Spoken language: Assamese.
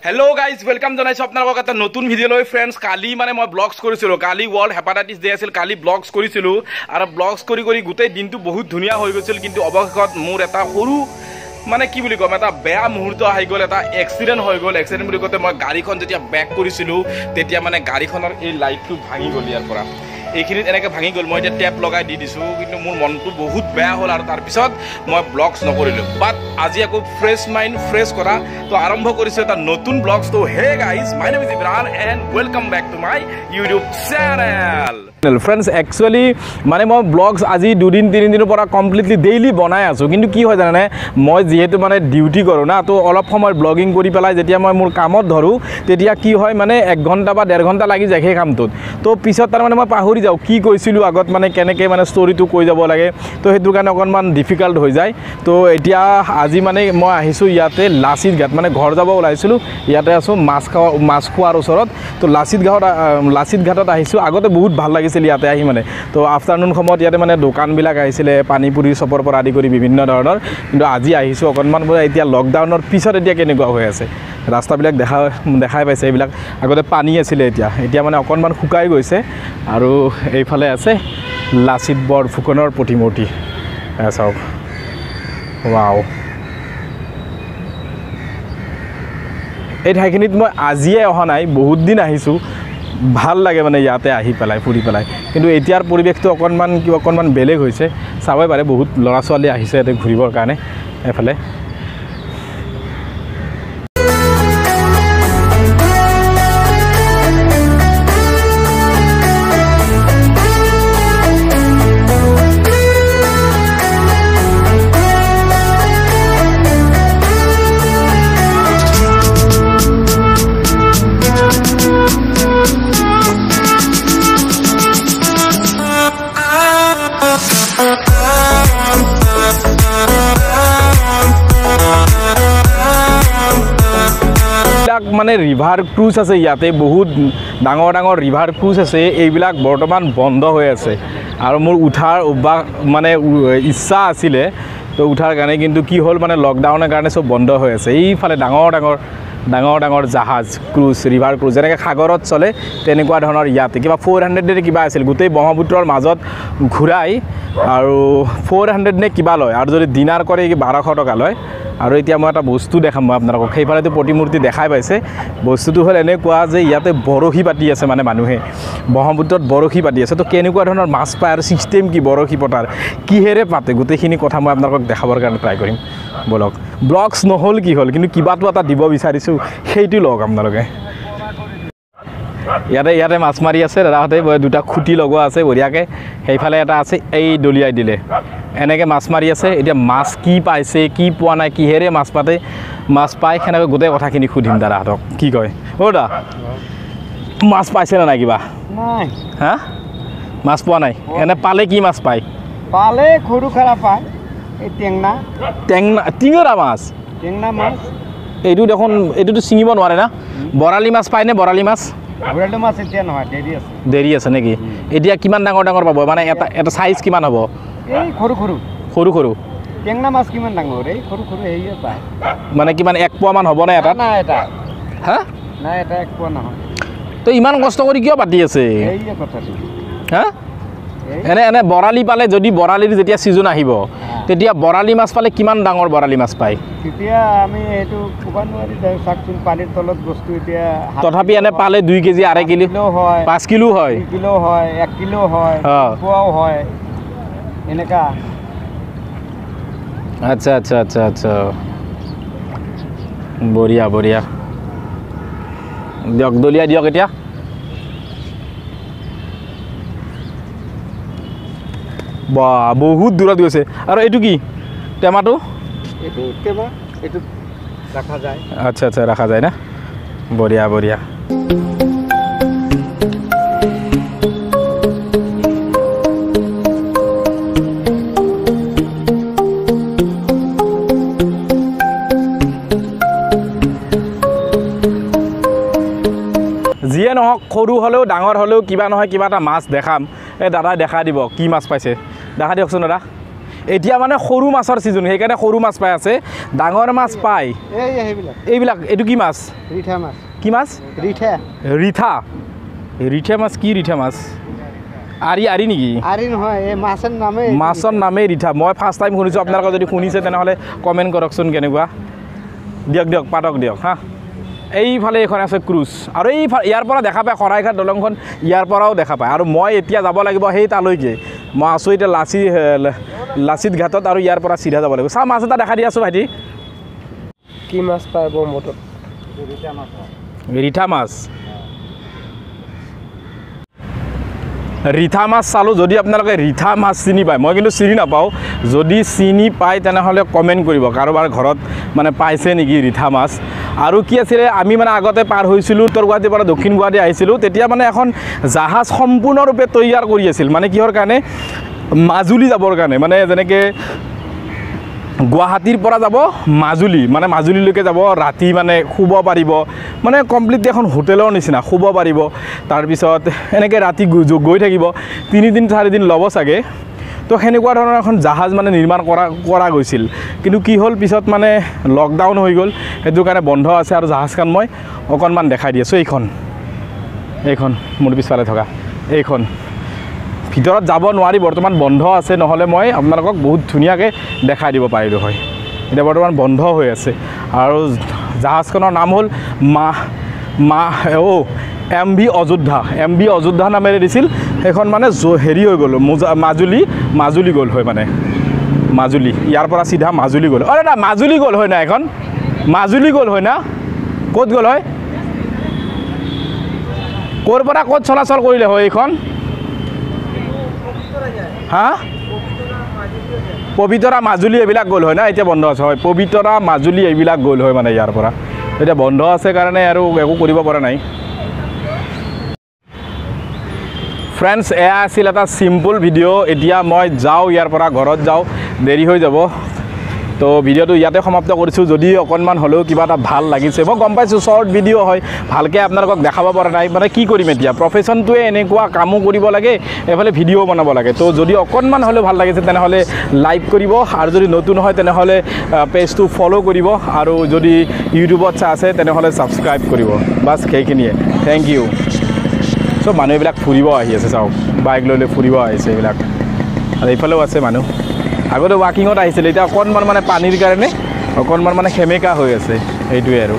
Hello guys, welcome জনাইছো আপোনালোকক এটা নতুন ভিডিও লৈ फ्रेंड्स কালি মানে মই ব্লগস কৰিছিলো কালি ওয়াৰ্ল্ড হেপাটাইটিস ডে আছিল কালি ব্লগস কৰিছিলো আৰু ব্লগস কৰি গুটেই দিনটো বহুত ধুনিয়া হৈ গৈছিল কিন্তু অৱশেষত মোৰ এটা সৰু মানে কি বুলি কম এটা বেয়া মুহূৰ্ত আহি গল এটা এক্সিডেন্ট হৈ গল এক্সিডেন্ট বুলি কতে মই গাড়ীখন যেতিয়া ব্যাক কৰিছিলো তেতিয়া মানে গাড়ীখনৰ এই লাইটটো ভাঙি গল ইয়াৰ পৰা এইখিনিত এনেকৈ ভাঙি গল মই এতিয়া টেপ লগাই দি দিছো কিন্তু মোৰ মনটো বহুত বেয়া হ'ল আৰু তাৰ পিছত মই ব্লগস নকৰিলো বাট আজি আকৌ ফ্ৰেশ মাইন্ড ফ্ৰেশ কৰা তো আৰম্ভ কৰিছো এটা নতুন ব্লগস তো hey guys my name is Imran and welcome back to my YouTube channel friends actually माने मैं ब्लग्स आज दुदिन तीन दिन पर कमप्लिटली डेली बनाई आसो किन्तु कि है जाने मैं जीतु माने ड्यूटी करूँ ना तो अलग समय ब्लगिंग कर पेलाई जेतिया मैं मोर कामत धरूँ तेतिया कि है माने 1 घंटा बा 1.5 घंटा लगी जाए সেই কামটোত तो पिছত तार माने मैं पाहरी जाऊँ कि কৈছিলোঁ আগত মানে কেনেকৈ মানে ষ্টৰিটো কৈ যাব লাগে তো সেইটো কাৰণে অকণমান ডিফিকাল্ট হৈ যায় তো এতিয়া আজি মানে মই আহিছোঁ ইয়াতে লাচিত ঘাট মানে ঘৰ যাব ওলাইছিলোঁ ইয়াতে আছোঁ মাছ খোৱাৰ ওচৰত তো লাচিত ঘাটত আহিছোঁ আগতে বহুত ভাল লাগিছিল ইয়াতে আহি মানে তো আফটাৰনুন সময়ত ইয়াতে মানে দোকানবিলাক আহিছিলে পানীপুৰি চপৰ পৰা আদি কৰি বিভিন্ন ধৰণৰ কিন্তু আজি আহিছোঁ অকণমান এতিয়া লকডাউনৰ পিছত এতিয়া কেনেকুৱা হৈ আছে ৰাস্তাবিলাক দেখাই পাইছে এইবিলাক আগতে পানী আছিলে এতিয়া মানে অকণমান শুকাই গৈছে আৰু এইফালে আছে লাচিত বৰফুকনৰ প্ৰতিমূৰ্তি চাওক ওৱাও এই ঠাইখিনিত মই আজিয়ে অহা নাই বহুত দিন আহিছোঁ ভাল লাগে মানে ইয়াতে আহি পেলাই ফুৰি পেলাই কিন্তু এতিয়াৰ পৰিৱেশটো অকণমান বেলেগ হৈছে চাবই পাৰে বহুত ল'ৰা ছোৱালী আহিছে ইয়াতে ঘূৰিবৰ কাৰণে এফালে মানে ৰিভাৰ ক্ৰুজ আছে ইয়াতে বহুত ডাঙৰ ৰিভাৰ ক্ৰুজ আছে এইবিলাক বৰ্তমান বন্ধ হৈ আছে আৰু মোৰ উঠাৰ মানে ইচ্ছা আছিলে তো উঠাৰ কাৰণে কিন্তু কি হ'ল মানে লকডাউনৰ কাৰণে সব বন্ধ হৈ আছে এইফালে ডাঙৰ জাহাজ ক্ৰুজ ৰিভাৰ ক্ৰুজ যেনেকৈ সাগৰত চলে তেনেকুৱা ধৰণৰ ইয়াতে কিবা 400 নে কিবা আছিল গোটেই ব্ৰহ্মপুত্ৰৰ মাজত ঘূৰাই আৰু 400 নে কিবা লয় আৰু যদি ডিনাৰ কৰে 1200 টকা লয় আৰু এতিয়া মই এটা বস্তু দেখাম মই আপোনালোকক সেইফালেতো প্ৰতিমূৰ্তি দেখাই পাইছে বস্তুটো হ'ল এনেকুৱা যে ইয়াতে বৰশী পাতি আছে মানে মানুহে ব্ৰহ্মপুত্ৰত বৰশী পাতি আছে তো কেনেকুৱা ধৰণৰ মাছ পায় আৰু ছিষ্টেম কি বৰশী পতাৰ কিহেৰে পাতে গোটেইখিনি কথা মই আপোনালোকক দেখাবৰ কাৰণে ট্ৰাই কৰিম বলক ব্লগছ নহ'ল কি হ'ল কিন্তু কিবাটো এটা দিব বিচাৰিছোঁ সেইটো লওক আপোনালোকে ইয়াতে মাছ মাৰি আছে দাদাহঁতে দুটা খুঁটি লগোৱা আছে বঢ়িয়াকৈ সেইফালে এটা আছে এই দলিয়াই দিলে এনেকৈ মাছ মাৰি আছে এতিয়া মাছ কি পাইছে কি পোৱা নাই কিহেৰে মাছ পায় সেনেকৈ গোটেই কথাখিনি সুধিম দাদাহঁতক কি কয় দা মাছ পাইছে নে নাই কিবা নাই হা মাছ পোৱা নাই এনে পালে কি মাছ পায় পালে সৰু খাৰা পায় এই টেঙৰা মাছ এইটো দেখোন এইটোতো ছিঙিব নোৱাৰে না বৰালি মাছ পায়নে বৰালি মাছ বৰালি মাছ এতিয়া নহয় দেৰি আছে নেকি এতিয়া কিমান ডাঙৰ পাব মানে এটা সাইজ কিমান হ'ব এই সৰু টেঙনা মাছ কিমান ডাঙৰ এই সৰু হেৰিয়ে পায় মানে কিমান 1 পোৱা মান হ'ব না এটা না এটা হা না এটা 1 পোৱা নহয় তো ইমান কষ্ট কৰি কিয় পাতি আছে এই কথাটো হা এনে বৰালি পালে যদি বৰালিৰ যেতিয়া সিজন আহিব তেতিয়া বৰালি মাছ পালে কিমান ডাঙৰ বৰালি মাছ পায় তেতিয়া আমি এটো কুবা নোৱাৰি চাকচোন পানীৰ তলত বস্তু এতিয়া তথাপি এনে পালে 2 কেজি 2.5 কিলো হয় 5 কিলো হয় 2 কিলো হয় 1 কিলো হয় পোৱাও হয় এনেকা আচ্ছা বঢ়িয়া দিয়ক দলিয়া দিয়ক এতিয়া বা বহুত দূৰত গৈছে আৰু এইটো কি টেমাটো এইটো ৰাখা যায় আচ্ছা ৰাখা যায় না বঢ়িয়া যিয়ে নহওক সৰু হ'লেও ডাঙৰ হ'লেও কিবা নহয় কিবা এটা মাছ দেখাম এই দাদা দেখা দিব কি মাছ পাইছে দেখা দিয়কচোন দাদা এতিয়া মানে সৰু মাছৰ ছিজন সেইকাৰণে সৰু মাছ পাই আছে ডাঙৰ মাছ পায় এইবিলাক এইটো কি মাছ ৰিঠা মাছ কি মাছ ৰিঠা ৰিঠা মাছ কি ৰিঠা মাছ আৰি নেকি আৰি নহয় এই মাছৰ নামেই ৰিঠা মই ফাৰ্ষ্ট টাইম শুনিছোঁ আপোনালোকে যদি শুনিছে তেনেহ'লে কমেণ্ট কৰকচোন কেনেকুৱা দিয়ক পাতক দিয়ক হা এইফালে এইখন আছে ক্ৰুজ আৰু ইয়াৰ পৰা দেখা পায় শৰাইঘাট দলংখন ইয়াৰ পৰাও দেখা পায় আৰু মই এতিয়া যাব লাগিব সেই তালৈকে মই আছোঁ এতিয়া লাচিত ঘাটত আৰু ইয়াৰ পৰা চিধা যাব লাগিব চাওঁ মাছ এটা দেখা দি আছোঁ ভাইটি কি মাছ পায় ব্ৰহ্মপুত্ৰত ৰিঠা মাছ চালোঁ যদি আপোনালোকে ৰিঠা মাছ চিনি পায় মই কিন্তু চিনি নাপাওঁ যদি চিনি পায় তেনেহ'লে কমেণ্ট কৰিব কাৰোবাৰ ঘৰত মানে পাইছে নেকি ৰিঠা মাছ আৰু কি আছিলে আমি মানে আগতে পাৰ হৈছিলোঁ উত্তৰ গুৱাহাটীৰ পৰা দক্ষিণ গুৱাহাটী আহিছিলোঁ তেতিয়া মানে এখন জাহাজ সম্পূৰ্ণৰূপে তৈয়াৰ কৰি আছিল মানে কিহৰ কাৰণে মাজুলী যাবৰ কাৰণে মানে যেনেকৈ গুৱাহাটীৰ পৰা যাব মাজুলী মানে মাজুলীলৈকে যাব ৰাতি মানে শুব পাৰিব মানে কমপ্লিটলি এখন হোটেলৰ নিচিনা শুব পাৰিব তাৰপিছত এনেকৈ ৰাতি গৈ থাকিব 3 দিন 4 দিন ল'ব চাগে তো সেনেকুৱা ধৰণৰ এখন জাহাজ মানে নিৰ্মাণ কৰা গৈছিল কিন্তু কি হ'ল পিছত মানে লকডাউন হৈ গ'ল সেইটো কাৰণে বন্ধ আছে আৰু জাহাজখন মই অকণমান দেখাই দি আছোঁ এইখন মোৰ পিছফালে থকা এইখন ভিতৰত যাব নোৱাৰি বৰ্তমান বন্ধ আছে নহ'লে মই আপোনালোকক বহুত ধুনীয়াকৈ দেখাই দিব পাৰিলোঁ হয় এতিয়া বৰ্তমান বন্ধ হৈ আছে আৰু জাহাজখনৰ নাম হ'ল MV অযোধ্যা নামেৰে দিছিল সেইখন মানে হেৰি হৈ গ'ল মাজুলী গ'ল হয় মানে মাজুলী ইয়াৰ পৰা চিধা মাজুলী গ'ল দাদা মাজুলী গ'ল হয় না এখন মাজুলী গ'ল হয় না ক'ত গ'ল হয় ক'ৰ পৰা ক'ত চলাচল কৰিলে হয় এইখন হা পবিতৰা মাজুলী এইবিলাক গ'ল হয় না এতিয়া বন্ধ আছে হয় পবিতৰা মাজুলী এইবিলাক গ'ল হয় মানে ইয়াৰ পৰা এতিয়া বন্ধ আছে কাৰণে আৰু একো কৰিব পৰা নাই ফ্ৰেণ্ডছ এয়া আছিল এটা চিম্পল ভিডিঅ' এতিয়া মই যাওঁ ইয়াৰ পৰা ঘৰত যাওঁ দেৰি হৈ যাব তো ভিডিঅ'টো ইয়াতে সমাপ্ত কৰিছোঁ যদি অকণমান হ'লেও কিবা এটা ভাল লাগিছে মই গম পাইছোঁ শ্বৰ্ট ভিডিঅ' হয় ভালকৈ আপোনালোকক দেখাব পৰা নাই মানে কি কৰিম এতিয়া প্ৰফেশ্যনটোৱে এনেকুৱা কামো কৰিব লাগে এফালে ভিডিঅ' বনাব লাগে তো যদি অকণমান হ'লেও ভাল লাগিছে তেনেহ'লে লাইক কৰিব আৰু যদি নতুন হয় তেনেহ'লে পেজটো ফ'ল' কৰিব আৰু যদি ইউটিউবত চাই আছে তেনেহ'লে ছাবস্ক্ৰাইব কৰিব বাছ সেইখিনিয়ে থেংক ইউ চব মানুহবিলাক ফুৰিব আহি আছে চাওক বাইক লৈ ফুৰিব আহিছে এইবিলাক আৰু এইফালেও আছে মানুহ আগতে ৱাকিঙত আহিছিলে এতিয়া অকণমান মানে পানীৰ কাৰণে অকণমান মানে সেমেকা হৈ আছে সেইটোৱে আৰু